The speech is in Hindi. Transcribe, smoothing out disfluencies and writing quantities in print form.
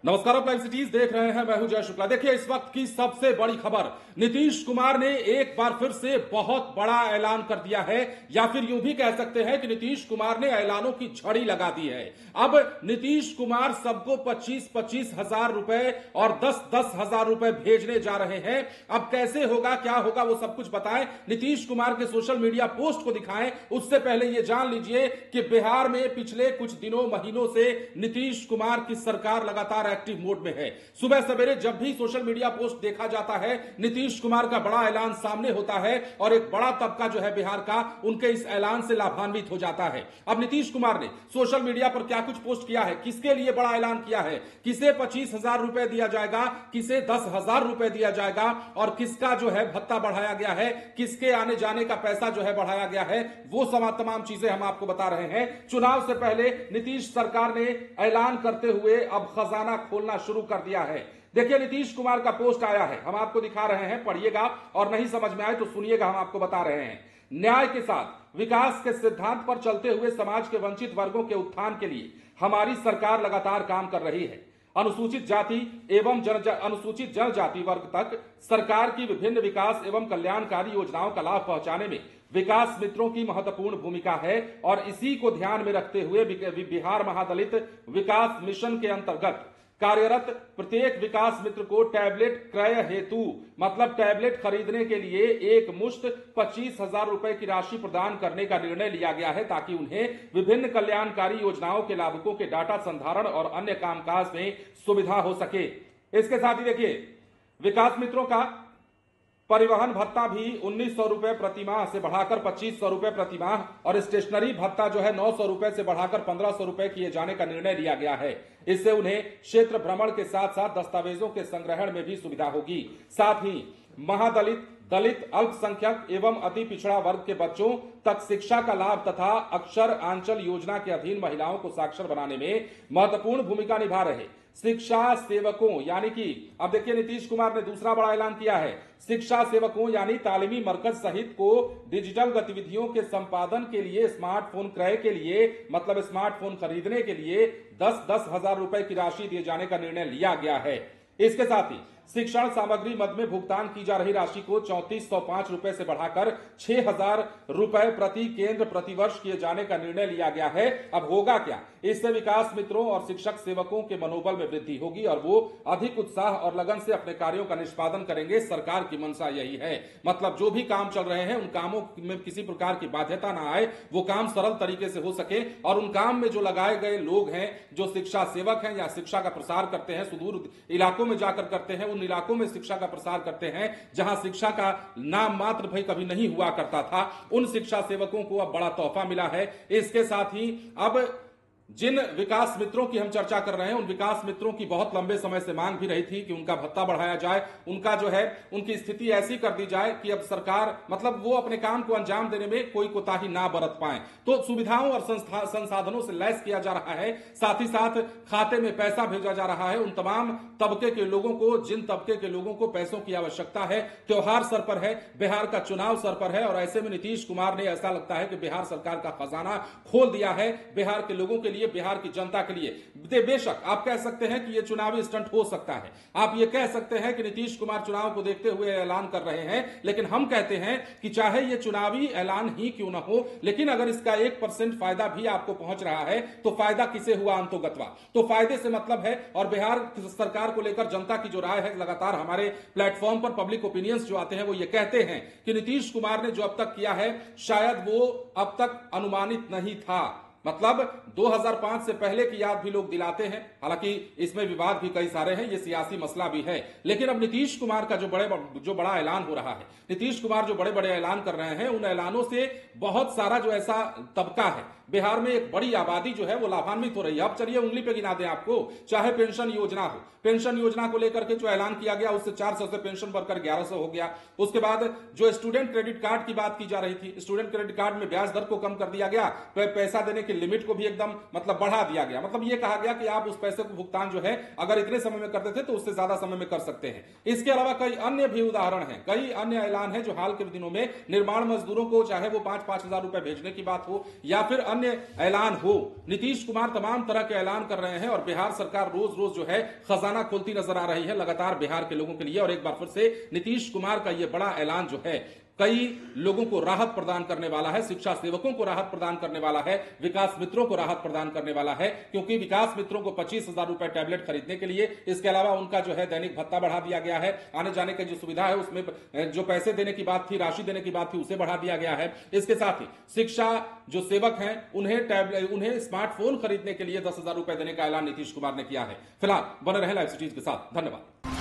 नमस्कार, आप लाइव सिटीज देख रहे हैं। मैं हूं जय शुक्ला। देखिए, इस वक्त की सबसे बड़ी खबर, नीतीश कुमार ने एक बार फिर से बहुत बड़ा ऐलान कर दिया है, या फिर यूं भी कह सकते हैं कि नीतीश कुमार ने ऐलानों की झड़ी लगा दी है। अब नीतीश कुमार सबको 25-25 हजार रुपए और 10-10 हजार रुपए भेजने जा रहे हैं। अब कैसे होगा, क्या होगा, वो सब कुछ बताएं, नीतीश कुमार के सोशल मीडिया पोस्ट को दिखाएं। उससे पहले ये जान लीजिए कि बिहार में पिछले कुछ दिनों महीनों से नीतीश कुमार की सरकार लगातार एक्टिव मोड में है। सुबह सवेरे जब भी सोशल मीडिया पोस्ट देखा जाता है, नीतीश कुमार का बड़ा ऐलान सामने होता है और एक बड़ा तबका जो है बिहार का, उनके इस ऐलान से लाभान्वित हो जाता है। अब नीतीश कुमार ने सोशल मीडिया पर क्या कुछ पोस्ट किया है, किसके लिए बड़ा ऐलान किया है, किसे 25 हजार रुपए दिया जाएगा, किसे 10 हजार रुपए दिया जाएगा और किसका जो है भत्ता बढ़ाया गया है, किसके आने जाने का पैसा जो है बढ़ाया गया है, वो तमाम चीजें हम आपको बता रहे हैं। चुनाव से पहले नीतीश सरकार ने ऐलान करते हुए अब खजाना खोलना शुरू कर दिया है। देखिए, नीतीश कुमार का पोस्ट आया है, हम आपको दिखा रहे हैं, पढ़िएगा और नहीं समझ में आए तो सुनिएगा, हम आपको बता रहे हैं। न्याय के साथ विकास के सिद्धांत पर चलते हुए समाज के वंचित वर्गों के उत्थान के लिए हमारी सरकार लगातार काम कर रही है। अनुसूचित जाति एवं अनुसूचित जनजाति वर्ग तक सरकार की विभिन्न विकास एवं कल्याणकारी योजनाओं का लाभ पहुंचाने में विकास मित्रों की महत्वपूर्ण भूमिका है और इसी को ध्यान में रखते हुए बिहार महादलित विकास मिशन के अंतर्गत कार्यरत प्रत्येक विकास मित्र को टैबलेट क्रय हेतु, मतलब टैबलेट खरीदने के लिए एक मुश्त 25 हजार रुपए की राशि प्रदान करने का निर्णय लिया गया है, ताकि उन्हें विभिन्न कल्याणकारी योजनाओं के लाभुकों के डाटा संधारण और अन्य कामकाज में सुविधा हो सके। इसके साथ ही देखिए, विकास मित्रों का परिवहन भत्ता भी 1900 रुपए प्रतिमाह से बढ़ाकर 2500 रुपए प्रतिमाह और स्टेशनरी भत्ता जो है 900 रुपए से बढ़ाकर 1500 रुपए किए जाने का निर्णय लिया गया है। इससे उन्हें क्षेत्र भ्रमण के साथ साथ दस्तावेजों के संग्रहण में भी सुविधा होगी। साथ ही महादलित, दलित, अल्पसंख्यक एवं अति पिछड़ा वर्ग के बच्चों तक शिक्षा का लाभ तथा अक्षर आंचल योजना के अधीन महिलाओं को साक्षर बनाने में महत्वपूर्ण भूमिका निभा रहे शिक्षा सेवकों, यानी कि अब देखिए नीतीश कुमार ने दूसरा बड़ा ऐलान किया है। शिक्षा सेवकों यानी तालीमी मरकज सहित को डिजिटल गतिविधियों के संपादन के लिए स्मार्टफोन क्रय के लिए, मतलब स्मार्टफोन खरीदने के लिए 10-10 हजार रुपए की राशि दिए जाने का निर्णय लिया गया है। इसके साथ ही शिक्षण सामग्री मद में भुगतान की जा रही राशि को 3405 रुपए से बढ़ाकर 6000 रुपए प्रति केंद्र प्रतिवर्ष किए जाने का निर्णय लिया गया है। अब होगा क्या, इससे विकास मित्रों और शिक्षक सेवकों के मनोबल में वृद्धि होगी और वो अधिक उत्साह और लगन से अपने कार्यों का निष्पादन करेंगे। सरकार की मंशा यही है, मतलब जो भी काम चल रहे हैं उन कामों में किसी प्रकार की बाध्यता ना आए, वो काम सरल तरीके से हो सके और उन काम में जो लगाए गए लोग हैं, जो शिक्षा सेवक हैं या शिक्षा का प्रसार करते हैं, सुदूर इलाकों में जाकर करते हैं, उन इलाकों में शिक्षा का प्रसार करते हैं जहां शिक्षा का नाम मात्र भाई कभी नहीं हुआ करता था, उन शिक्षा सेवकों को अब बड़ा तोहफा मिला है। इसके साथ ही अब जिन विकास मित्रों की हम चर्चा कर रहे हैं, उन विकास मित्रों की बहुत लंबे समय से मांग भी रही थी कि उनका भत्ता बढ़ाया जाए, उनका जो है उनकी स्थिति ऐसी कर दी जाए कि अब सरकार, मतलब वो अपने काम को अंजाम देने में कोई कोताही ना बरत पाए। तो सुविधाओं और संसाधनों से लैस किया जा रहा है, साथ ही साथ खाते में पैसा भेजा जा रहा है उन तमाम तबके के लोगों को, जिन तबके के लोगों को पैसों की आवश्यकता है। त्योहार सर पर है, बिहार का चुनाव सर पर है और ऐसे में नीतीश कुमार ने, ऐसा लगता है कि बिहार सरकार का खजाना खोल दिया है बिहार के लोगों के लिए, बिहार की जनता के लिए। बेशक आप कह सकते हैं कि यह चुनावी स्टंट हो सकता है, आप यह कह सकते हैं कि नीतीश कुमार चुनाव को देखते हुए ऐलान कर रहे हैं, लेकिन हम कहते हैं कि चाहे यह चुनावी ऐलान ही क्यों ना हो, लेकिन अगर इसका 1% फायदा भी आपको पहुंच रहा है तो फायदा किसे हुआ अंतोगत्वा, तो फायदे से मतलब है। और बिहार सरकार को लेकर जनता की जो राय है, लगातार हमारे प्लेटफॉर्म पर पब्लिक ओपिनियंस जो आते हैं वो ये कहते हैं कि नीतीश कुमार ने जो अब तक किया है शायद वो अब तक अनुमानित नहीं था। मतलब 2005 से पहले की याद भी लोग दिलाते हैं, हालांकि इसमें विवाद भी कई सारे हैं, ये सियासी मसला भी है। लेकिन अब नीतीश कुमार का जो बड़ा ऐलान हो रहा है, नीतीश कुमार जो बड़े बड़े ऐलान कर रहे हैं, उन ऐलानों से बहुत सारा जो ऐसा तबका है बिहार में, एक बड़ी आबादी जो है वो लाभान्वित हो रही है। अब चलिए उंगली पे गिना दें आपको, चाहे पेंशन योजना हो, पेंशन योजना को लेकर के जो ऐलान किया गया उससे 400 से पेंशन बढ़कर 1100 हो गया। उसके बाद जो स्टूडेंट क्रेडिट कार्ड की बात की जा रही थी, स्टूडेंट क्रेडिट कार्ड में ब्याज दर को कम कर दिया गया, पैसा देने की लिमिट को भी एकदम मतलब बढ़ा दिया गया। मतलब ये कहा गया कि आप उस पैसे को भुगतान जो है अगर इतने समय में करते थे तो उससे ज्यादा समय में कर सकते हैं। इसके अलावा कई अन्य भी उदाहरण हैं, कई अन्य ऐलान हैं जो हाल के दिनों में निर्माण मजदूरों को, चाहे वो 5-5 हजार रुपए भेजने की बात हो या फिर अन्य ऐलान हो, नीतीश कुमार तमाम तरह के ऐलान कर रहे हैं और बिहार सरकार रोज रोज जो है खजाना खोलती नजर आ रही है लगातार बिहार के लोगों के लिए। और एक बार फिर से नीतीश कुमार का यह बड़ा ऐलान जो है कई लोगों को राहत प्रदान करने वाला है, शिक्षा सेवकों को राहत प्रदान करने वाला है, विकास मित्रों को राहत प्रदान करने वाला है, क्योंकि विकास मित्रों को 25,000 रुपए टैबलेट खरीदने के लिए, इसके अलावा उनका जो है दैनिक भत्ता बढ़ा दिया गया है, आने जाने की जो सुविधा है उसमें जो पैसे देने की बात थी, राशि देने की बात थी, उसे बढ़ा दिया गया है। इसके साथ ही शिक्षा जो सेवक हैं उन्हें स्मार्टफोन खरीदने के लिए 10,000 रुपए देने का ऐलान नीतीश कुमार ने किया है। फिलहाल बने रहे लाइव सिटीज के साथ। धन्यवाद।